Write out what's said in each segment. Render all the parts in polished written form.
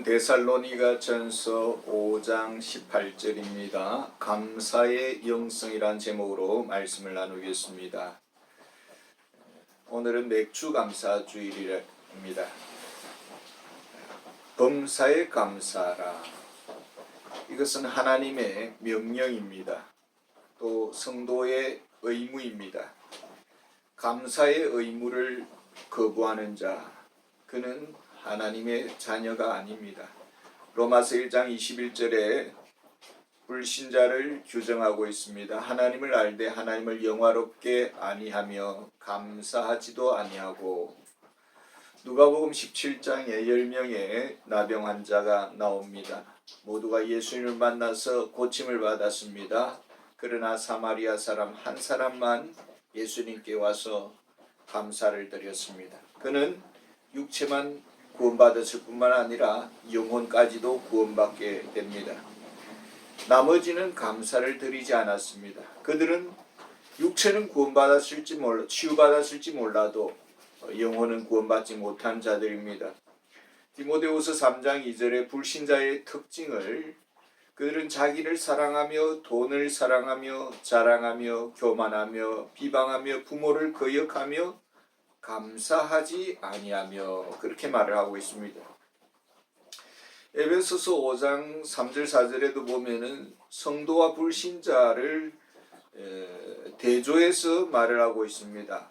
데살로니가 전서 5장 18절입니다. 감사의 영성이란 제목으로 말씀을 나누겠습니다. 오늘은 맥주 감사 주일입니다. 범사에 감사하라. 이것은 하나님의 명령입니다. 또 성도의 의무입니다. 감사의 의무를 거부하는 자, 그는 하나님의 자녀가 아닙니다. 로마서 1장 21절에 불신자를 규정하고 있습니다. 하나님을 알되 하나님을 영화롭게 아니하며 감사하지도 아니하고. 누가복음 17장에 10명의 나병 환자가 나옵니다. 모두가 예수님을 만나서 고침을 받았습니다. 그러나 사마리아 사람 한 사람만 예수님께 와서 감사를 드렸습니다. 그는 육체만 구원받았을 뿐만 아니라 영혼까지도 구원받게 됩니다. 나머지는 감사를 드리지 않았습니다. 그들은 육체는 구원받았을지 치유받았을지 몰라도 영혼은 구원받지 못한 자들입니다. 디모데후서 3장 2절의 불신자의 특징을 그들은 자기를 사랑하며 돈을 사랑하며 자랑하며 교만하며 비방하며 부모를 거역하며 감사하지 아니하며 그렇게 말을 하고 있습니다. 에베소서 5장 3절 4절에도 보면은 성도와 불신자를 대조해서 말을 하고 있습니다.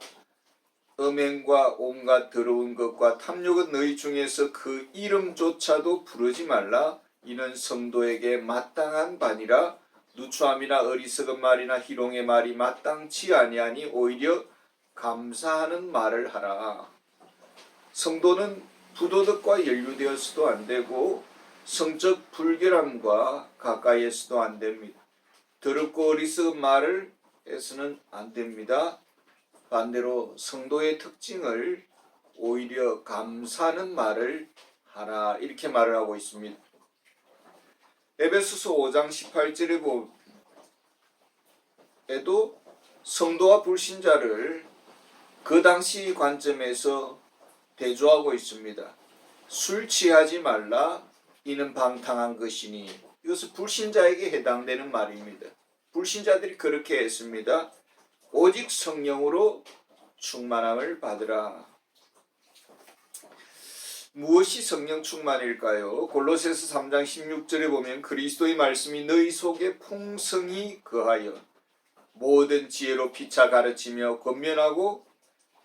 음행과 온갖 더러운 것과 탐욕은 너희 중에서 그 이름조차도 부르지 말라. 이는 성도에게 마땅한 바니라. 누추함이나 어리석은 말이나 희롱의 말이 마땅치 아니하니 오히려 감사하는 말을 하라. 성도는 부도덕과 연루되어서도 안 되고 성적 불결함과 가까이에서도 안 됩니다. 더럽고 어리석은 말을 해서는 안 됩니다. 반대로 성도의 특징을 오히려 감사하는 말을 하라, 이렇게 말을 하고 있습니다. 에베소서 5장 18절에 보면에도 성도와 불신자를 그 당시 관점에서 대조하고 있습니다. 술 취하지 말라. 이는 방탕한 것이니. 이것은 불신자에게 해당되는 말입니다. 불신자들이 그렇게 했습니다. 오직 성령으로 충만함을 받으라. 무엇이 성령 충만일까요? 골로새서 3장 16절에 보면 그리스도의 말씀이 너희 속에 풍성히 거하여 모든 지혜로 피차 가르치며 권면하고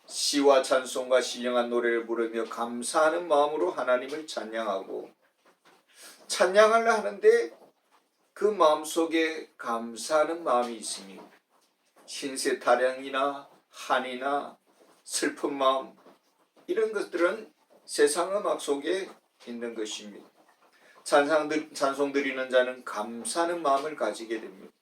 시와 찬송과 신령한 노래를 부르며 감사하는 마음으로 하나님을 찬양하고. 찬양하려 하는데 그 마음속에 감사하는 마음이 있습니다. 신세 타령이나 한이나 슬픈 마음, 이런 것들은 세상 음악 속에 있는 것입니다. 찬송 드리는 자는 감사하는 마음을 가지게 됩니다.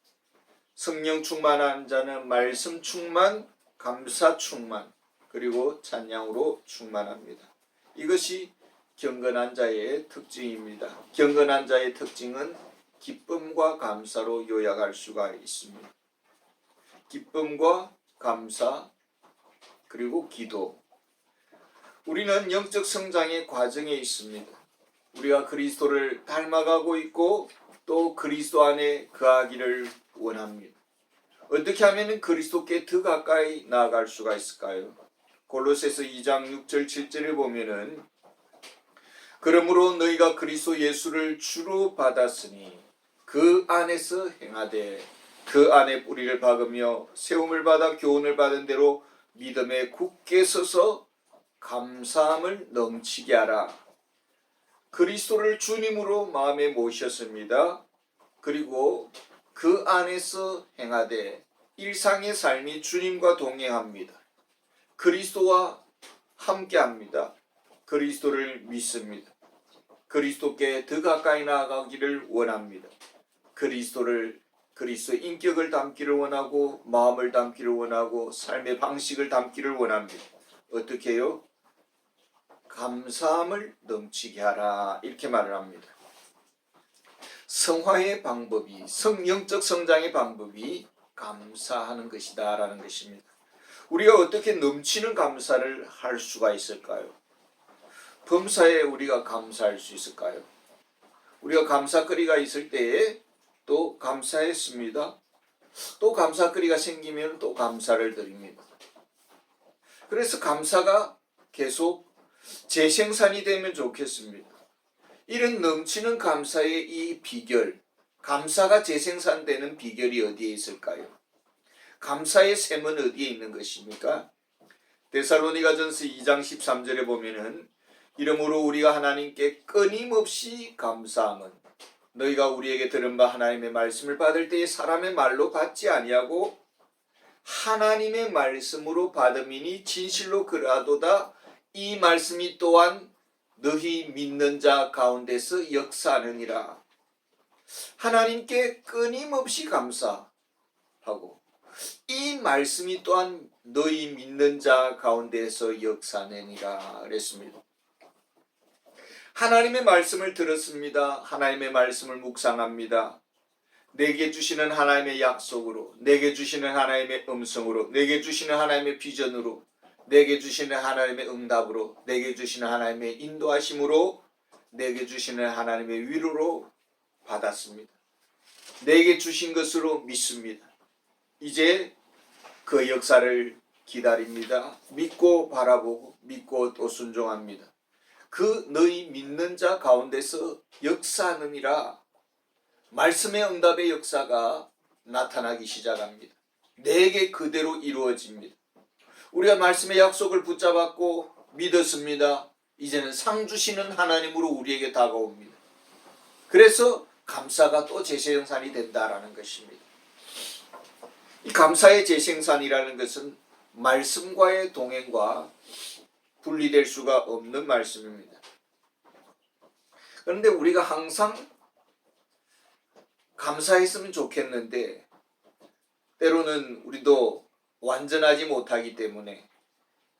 성령 충만한 자는 말씀 충만, 감사 충만, 그리고 찬양으로 충만합니다. 이것이 경건한 자의 특징입니다. 경건한 자의 특징은 기쁨과 감사로 요약할 수가 있습니다. 기쁨과 감사, 그리고 기도. 우리는 영적 성장의 과정에 있습니다. 우리가 그리스도를 닮아가고 있고 또 그리스도 안에 거하기를 원합니다. 어떻게 하면 그리스도께 더 가까이 나아갈 수가 있을까요? 골로새서 2장 6절 7절에 보면은 그러므로 너희가 그리스도 예수를 주로 받았으니 그 안에서 행하되 그 안에 뿌리를 박으며 세움을 받아 교훈을 받은 대로 믿음에 굳게 서서 감사함을 넘치게 하라. 그리스도를 주님으로 마음에 모셨습니다. 그리고 그 안에서 행하되 일상의 삶이 주님과 동행합니다. 그리스도와 함께합니다. 그리스도를 믿습니다. 그리스도께 더 가까이 나아가기를 원합니다. 그리스도의 인격을 담기를 원하고 마음을 담기를 원하고 삶의 방식을 담기를 원합니다. 어떻게 해요? 감사함을 넘치게 하라, 이렇게 말을 합니다. 성화의 방법이, 영적 성장의 방법이 감사하는 것이다 라는 것입니다. 우리가 어떻게 넘치는 감사를 할 수가 있을까요? 범사에 우리가 감사할 수 있을까요? 우리가 감사거리가 있을 때에 또 감사했습니다. 또 감사거리가 생기면 또 감사를 드립니다. 그래서 감사가 계속 재생산이 되면 좋겠습니다. 이런 넘치는 감사의 이 비결, 감사가 재생산되는 비결이 어디에 있을까요? 감사의 샘은 어디에 있는 것입니까? 데살로니가전서 2장 13절에 보면은 이러므로 우리가 하나님께 끊임없이 감사함은 너희가 우리에게 들은 바 하나님의 말씀을 받을 때에 사람의 말로 받지 아니하고 하나님의 말씀으로 받음이니 진실로 그러하도다. 이 말씀이 또한 너희 믿는 자 가운데서 역사하느니라. 하나님께 끊임없이 감사하고 이 말씀이 또한 너희 믿는 자 가운데서 역사하느니라 그랬습니다. 하나님의 말씀을 들었습니다. 하나님의 말씀을 묵상합니다. 내게 주시는 하나님의 약속으로, 내게 주시는 하나님의 음성으로, 내게 주시는 하나님의 비전으로, 내게 주시는 하나님의 응답으로, 내게 주시는 하나님의 인도하심으로, 내게 주시는 하나님의 위로로 받았습니다. 내게 주신 것으로 믿습니다. 이제 그 역사를 기다립니다. 믿고 바라보고 믿고 또 순종합니다. 그 너희 믿는 자 가운데서 역사하느니라. 말씀의 응답의 역사가 나타나기 시작합니다. 내게 그대로 이루어집니다. 우리가 말씀의 약속을 붙잡았고 믿었습니다. 이제는 상 주시는 하나님으로 우리에게 다가옵니다. 그래서 감사가 또 재생산이 된다라는 것입니다. 이 감사의 재생산이라는 것은 말씀과의 동행과 분리될 수가 없는 말씀입니다. 그런데 우리가 항상 감사했으면 좋겠는데 때로는 우리도 완전하지 못하기 때문에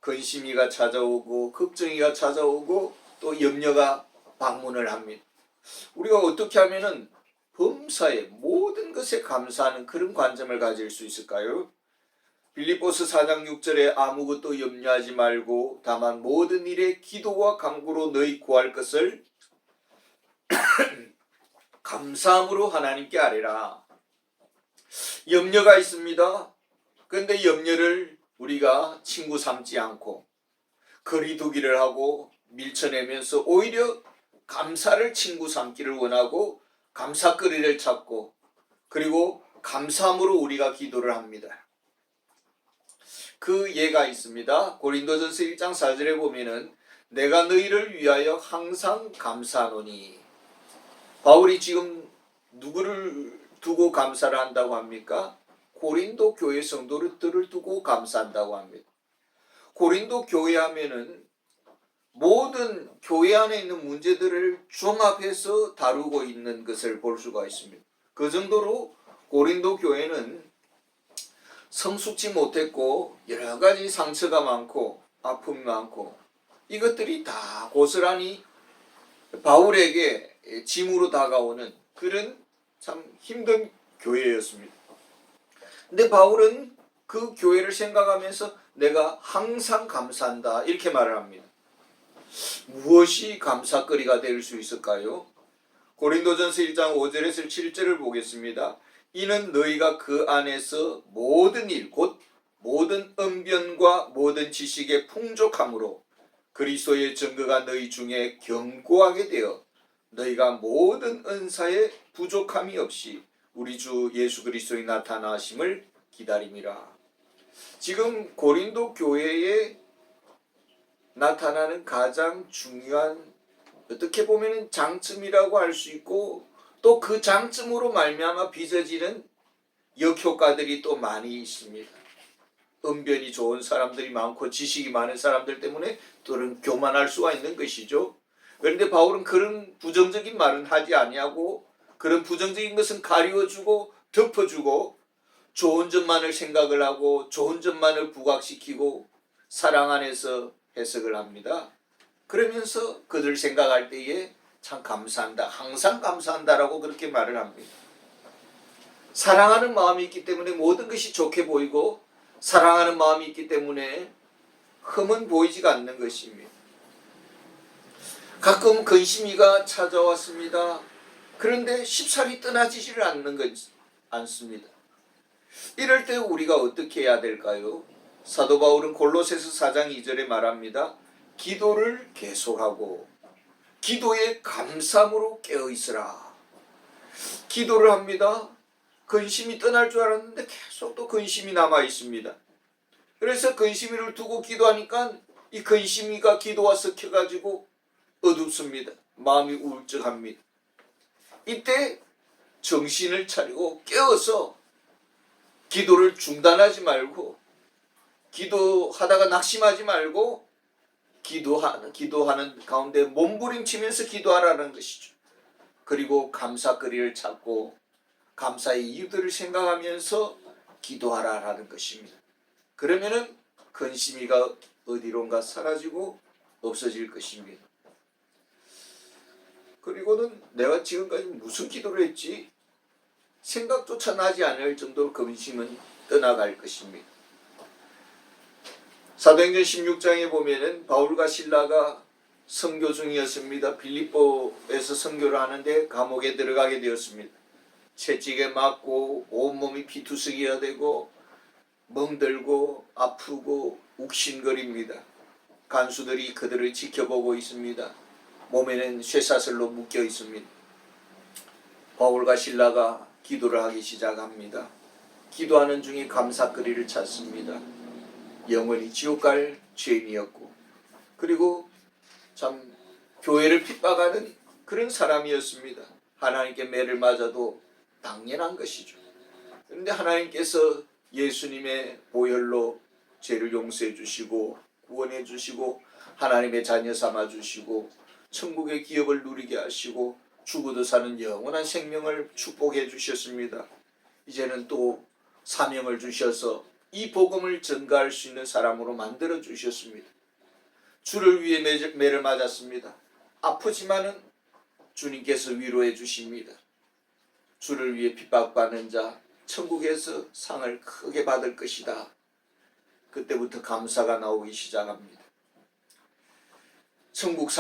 근심이가 찾아오고 걱정이가 찾아오고 또 염려가 방문을 합니다. 우리가 어떻게 하면은 범사에 모든 것에 감사하는 그런 관점을 가질 수 있을까요? 빌립보서 4장 6절에 아무것도 염려하지 말고 다만 모든 일에 기도와 간구로 너희 구할 것을 감사함으로 하나님께 아뢰라. 염려가 있습니다. 그런데 염려를 우리가 친구 삼지 않고 거리두기를 하고 밀쳐내면서 오히려 감사를 친구 삼기를 원하고 감사거리를 찾고 그리고 감사함으로 우리가 기도를 합니다. 그 예가 있습니다. 고린도전서 1장 4절에 보면은 내가 너희를 위하여 항상 감사하노니. 바울이 지금 누구를 두고 감사를 한다고 합니까? 고린도 교회 성도들을 두고 감사한다고 합니다. 고린도 교회 하면은 모든 교회 안에 있는 문제들을 종합해서 다루고 있는 것을 볼 수가 있습니다. 그 정도로 고린도 교회는 성숙지 못했고 여러 가지 상처가 많고 아픔이 많고 이것들이 다 고스란히 바울에게 짐으로 다가오는 그런 참 힘든 교회였습니다. 근데 바울은 그 교회를 생각하면서 내가 항상 감사한다 이렇게 말을 합니다. 무엇이 감사거리가 될 수 있을까요? 고린도전서 1장 5절에서 7절을 보겠습니다. 이는 너희가 그 안에서 모든 일 곧 모든 언변과 모든 지식의 풍족함으로 그리스도의 증거가 너희 중에 견고하게 되어 너희가 모든 은사에 부족함이 없이 우리 주 예수 그리스도의 나타나심을 기다림이라. 지금 고린도 교회에 나타나는 가장 중요한 어떻게 보면 장점이라고 할 수 있고 또 그 장점으로 말미암아 빚어지는 역효과들이 또 많이 있습니다. 언변이 좋은 사람들이 많고 지식이 많은 사람들 때문에 또는 교만할 수가 있는 것이죠. 그런데 바울은 그런 부정적인 말은 하지 아니하고 그런 부정적인 것은 가리워주고 덮어주고 좋은 점만을 생각을 하고 좋은 점만을 부각시키고 사랑 안에서 해석을 합니다. 그러면서 그들 생각할 때에 참 감사한다, 항상 감사한다라고 그렇게 말을 합니다. 사랑하는 마음이 있기 때문에 모든 것이 좋게 보이고 사랑하는 마음이 있기 때문에 흠은 보이지가 않는 것입니다. 가끔 근심이가 찾아왔습니다. 그런데 쉽사리 떠나지를 않습니다. 이럴 때 우리가 어떻게 해야 될까요? 사도 바울은 골로새서 4장 2절에 말합니다. 기도를 계속하고 기도에 감사함으로 깨어있으라. 기도를 합니다. 근심이 떠날 줄 알았는데 계속 또 근심이 남아 있습니다. 그래서 근심이를 두고 기도하니까 이 근심이가 기도와 섞여가지고 어둡습니다. 마음이 우울증합니다. 이때 정신을 차리고 깨어서 기도를 중단하지 말고 기도하다가 낙심하지 말고 기도하는 가운데 몸부림치면서 기도하라는 것이죠. 그리고 감사거리를 찾고 감사의 이유들을 생각하면서 기도하라라는 것입니다. 그러면은 근심이가 어디론가 사라지고 없어질 것입니다. 그리고는 내가 지금까지 무슨 기도를 했지? 생각조차 나지 않을 정도로 근심은 떠나갈 것입니다. 사도행전 16장에 보면은 바울과 실라가 선교 중이었습니다. 빌립보에서 선교를 하는데 감옥에 들어가게 되었습니다. 채찍에 맞고 온몸이 피투성이가 되고 멍들고 아프고 욱신거립니다. 간수들이 그들을 지켜보고 있습니다. 몸에는 쇠사슬로 묶여 있습니다. 바울과 실라가 기도를 하기 시작합니다. 기도하는 중에 감사거리를 찾습니다. 영원히 지옥 갈 죄인이었고 그리고 참 교회를 핍박하는 그런 사람이었습니다. 하나님께 매를 맞아도 당연한 것이죠. 그런데 하나님께서 예수님의 보혈로 죄를 용서해 주시고 구원해 주시고 하나님의 자녀 삼아 주시고 천국의 기업을 누리게 하시고 죽어도 사는 영원한 생명을 축복해 주셨습니다. 이제는 또 사명을 주셔서 이 복음을 전가할 수 있는 사람으로 만들어 주셨습니다. 주를 위해 매를 맞았습니다. 아프지만은 주님께서 위로해 주십니다. 주를 위해 핍박받는 자 천국에서 상을 크게 받을 것이다. 그때부터 감사가 나오기 시작합니다. 천국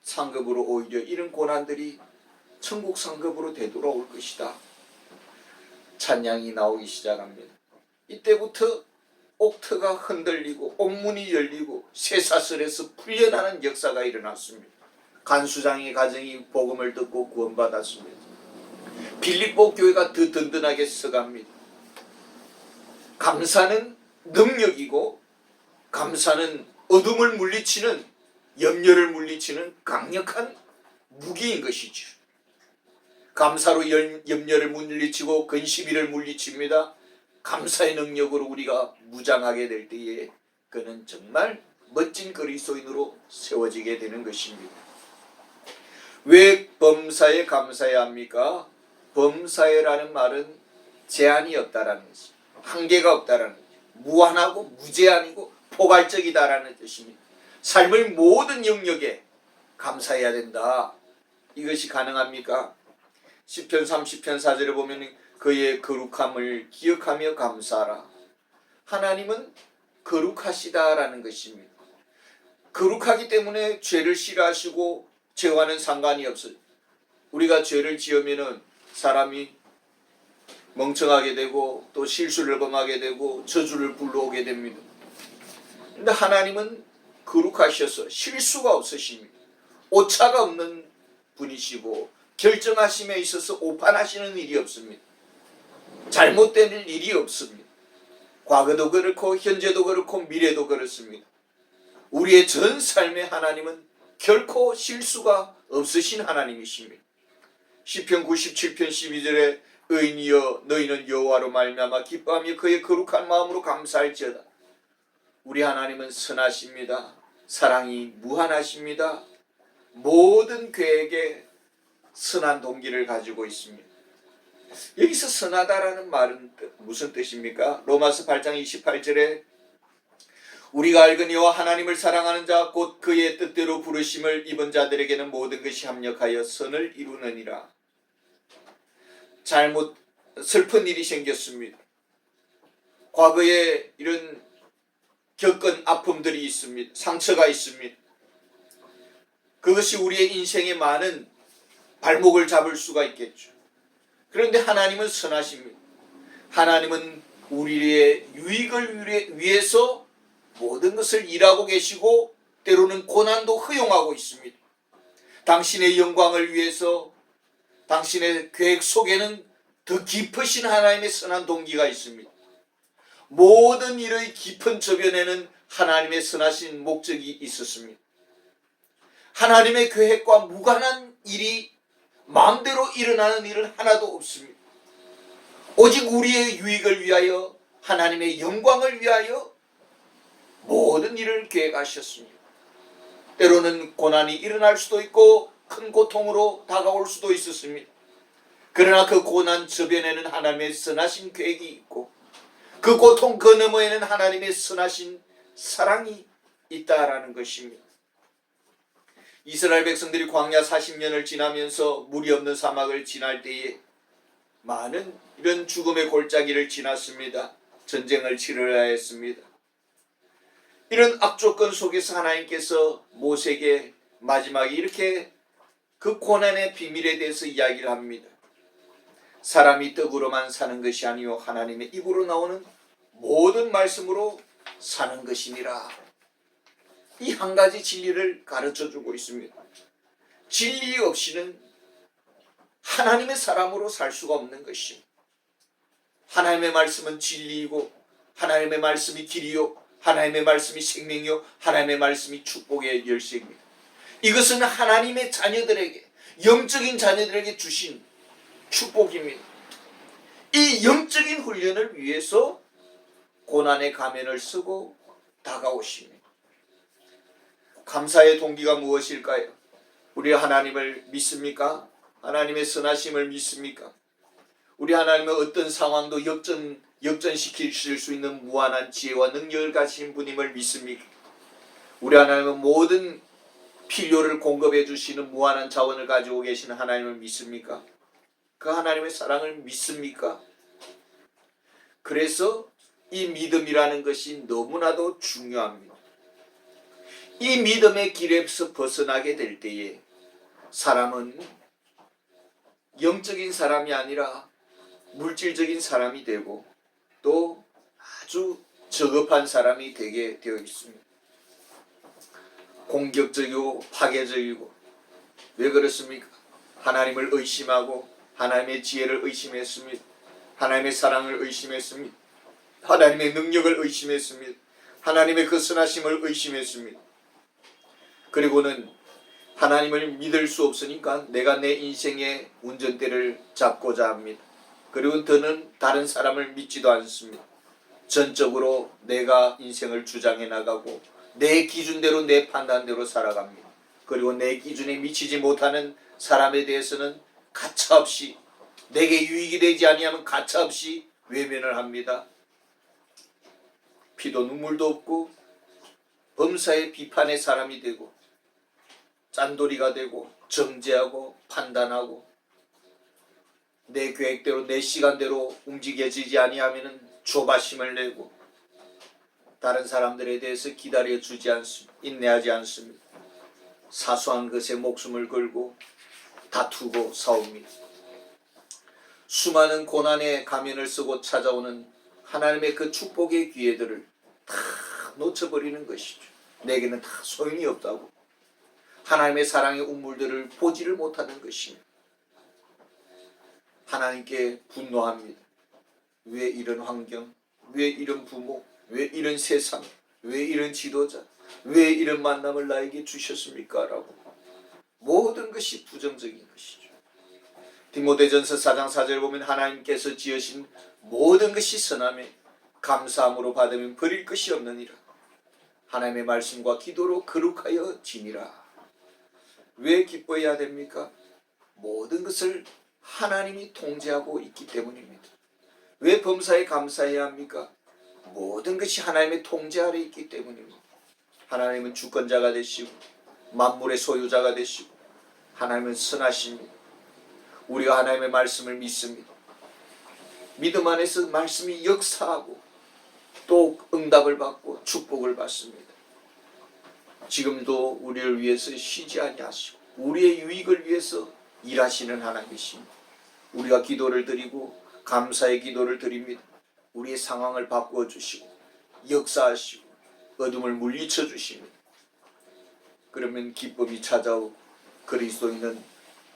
상급으로 오히려 이런 고난들이 천국 상급으로 되돌아올 것이다. 찬양이 나오기 시작합니다. 이때부터 옥터가 흔들리고 옥문이 열리고 쇠사슬에서 풀려나는 역사가 일어났습니다. 간수장의 가정이 복음을 듣고 구원받았습니다. 빌립보 교회가 더 든든하게 서갑니다. 감사는 능력이고 감사는 어둠을 물리치는 염려를 물리치는 강력한 무기인 것이죠. 감사로 염려를 물리치고 근심이를 물리칩니다. 감사의 능력으로 우리가 무장하게 될 때에 그는 정말 멋진 그리스도인으로 세워지게 되는 것입니다. 왜 범사에 감사해야 합니까? 범사에라는 말은 제한이 없다라는 것이 한계가 없다라는 것이 무한하고 무제한이고 포괄적이다라는 뜻입니다. 삶의 모든 영역에 감사해야 된다. 이것이 가능합니까? 시편 30편 4절에 보면 그의 거룩함을 기억하며 감사하라. 하나님은 거룩하시다라는 것입니다. 거룩하기 때문에 죄를 싫어하시고 죄와는 상관이 없어요. 우리가 죄를 지으면은 사람이 멍청하게 되고 또 실수를 범하게 되고 저주를 불러오게 됩니다. 그런데 하나님은 거룩하셔서 실수가 없으십니다. 오차가 없는 분이시고 결정하심에 있어서 오판하시는 일이 없습니다. 잘못된 일이 없습니다. 과거도 그렇고 현재도 그렇고 미래도 그렇습니다. 우리의 전 삶의 하나님은 결코 실수가 없으신 하나님이십니다. 시편 97편 12절에 의인이여 너희는 여호와로 말미암아 기뻐하며 그의 거룩한 마음으로 감사할지어다. 우리 하나님은 선하십니다. 사랑이 무한하십니다. 모든 계획에 선한 동기를 가지고 있습니다. 여기서 선하다라는 말은 무슨 뜻입니까? 로마서 8장 28절에 우리가 알거니와 하나님을 사랑하는 자 곧 그의 뜻대로 부르심을 입은 자들에게는 모든 것이 합력하여 선을 이루느니라. 슬픈 일이 생겼습니다. 과거에 이런 겪은 아픔들이 있습니다. 상처가 있습니다. 그것이 우리의 인생에 많은 발목을 잡을 수가 있겠죠. 그런데 하나님은 선하십니다. 하나님은 우리의 유익을 위해서 모든 것을 일하고 계시고 때로는 고난도 허용하고 있습니다. 당신의 영광을 위해서 당신의 계획 속에는 더 깊으신 하나님의 선한 동기가 있습니다. 모든 일의 깊은 저변에는 하나님의 선하신 목적이 있었습니다. 하나님의 계획과 무관한 일이 마음대로 일어나는 일은 하나도 없습니다. 오직 우리의 유익을 위하여 하나님의 영광을 위하여 모든 일을 계획하셨습니다. 때로는 고난이 일어날 수도 있고 큰 고통으로 다가올 수도 있었습니다. 그러나 그 고난 저변에는 하나님의 선하신 계획이 있고 그 고통 그 너머에는 하나님의 선하신 사랑이 있다라는 것입니다. 이스라엘 백성들이 광야 40년을 지나면서 물이 없는 사막을 지날 때에 많은 이런 죽음의 골짜기를 지났습니다. 전쟁을 치러야 했습니다. 이런 악조건 속에서 하나님께서 모세에게 마지막에 이렇게 그 고난의 비밀에 대해서 이야기를 합니다. 사람이 떡으로만 사는 것이 아니요 하나님의 입으로 나오는 모든 말씀으로 사는 것이니라. 이 한 가지 진리를 가르쳐주고 있습니다. 진리 없이는 하나님의 사람으로 살 수가 없는 것입니다. 하나님의 말씀은 진리이고 하나님의 말씀이 길이요 하나님의 말씀이 생명이요 하나님의 말씀이 축복의 열쇠입니다. 이것은 하나님의 자녀들에게 영적인 자녀들에게 주신 축복입니다. 이 영적인 훈련을 위해서 고난의 가면을 쓰고 다가오십니다. 감사의 동기가 무엇일까요? 우리 하나님을 믿습니까? 하나님의 선하심을 믿습니까? 우리 하나님은 어떤 상황도 역전시킬 수 있는 무한한 지혜와 능력을 가진 분임을 믿습니까? 우리 하나님은 모든 필요를 공급해 주시는 무한한 자원을 가지고 계시는 하나님을 믿습니까? 그 하나님의 사랑을 믿습니까? 그래서 이 믿음이라는 것이 너무나도 중요합니다. 이 믿음의 길에서 벗어나게 될 때에 사람은 영적인 사람이 아니라 물질적인 사람이 되고 또 아주 저급한 사람이 되게 되어 있습니다. 공격적이고 파괴적이고 왜 그렇습니까? 하나님을 의심하고 하나님의 지혜를 의심했습니다. 하나님의 사랑을 의심했습니다. 하나님의 능력을 의심했습니다. 하나님의 그 선하심을 의심했습니다. 그리고는 하나님을 믿을 수 없으니까 내가 내 인생의 운전대를 잡고자 합니다. 그리고 더는 다른 사람을 믿지도 않습니다. 전적으로 내가 인생을 주장해 나가고 내 기준대로 내 판단대로 살아갑니다. 그리고 내 기준에 미치지 못하는 사람에 대해서는 가차없이 내게 유익이 되지 아니하면 가차없이 외면을 합니다. 피도 눈물도 없고 범사의 비판의 사람이 되고 짠돌이가 되고 정죄하고 판단하고 내 계획대로 내 시간대로 움직여지지 아니하면 조바심을 내고 다른 사람들에 대해서 기다려주지 않습니다. 인내하지 않습니다. 사소한 것에 목숨을 걸고 다투고 싸웁니다. 수많은 고난의 가면을 쓰고 찾아오는 하나님의 그 축복의 기회들을 다 놓쳐버리는 것이죠. 내게는 다 소용이 없다고 하나님의 사랑의 운물들을 보지를 못하는 것입니다. 하나님께 분노합니다. 왜 이런 환경, 왜 이런 부모, 왜 이런 세상, 왜 이런 지도자, 왜 이런 만남을 나에게 주셨습니까? 라고 모든 것이 부정적인 것이죠. 디모데전서 4장 4절을 보면 하나님께서 지으신 모든 것이 선함에 감사함으로 받으면 버릴 것이 없느니라. 하나님의 말씀과 기도로 거룩하여 지니라. 왜 기뻐해야 됩니까? 모든 것을 하나님이 통제하고 있기 때문입니다. 왜 범사에 감사해야 합니까? 모든 것이 하나님의 통제 아래 있기 때문입니다. 하나님은 주권자가 되시고 만물의 소유자가 되시고 하나님은 선하십니다. 우리가 하나님의 말씀을 믿습니다. 믿음 안에서 말씀이 역사하고 또 응답을 받고 축복을 받습니다. 지금도 우리를 위해서 쉬지 아니하시고 우리의 유익을 위해서 일하시는 하나님이십니다. 우리가 기도를 드리고 감사의 기도를 드립니다. 우리의 상황을 바꾸어 주시고 역사하시고 어둠을 물리쳐 주십니다. 그러면 기쁨이 찾아오고 그리스도인은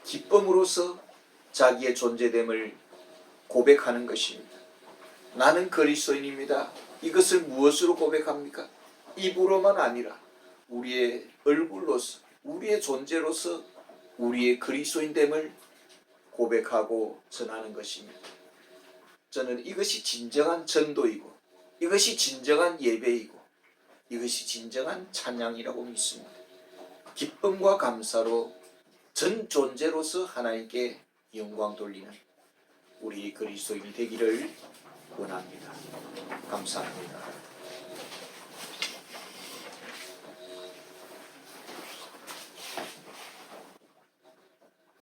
기쁨으로써 자기의 존재됨을 고백하는 것입니다. 나는 그리스도인입니다. 이것을 무엇으로 고백합니까? 입으로만 아니라 우리의 얼굴로서, 우리의 존재로서 우리의 그리스도인됨을 고백하고 전하는 것입니다. 저는 이것이 진정한 전도이고 이것이 진정한 예배이고 이것이 진정한 찬양이라고 믿습니다. 기쁨과 감사로 전 존재로서 하나님께 영광 돌리는 우리 그리스도인이 되기를 원합니다. 감사합니다.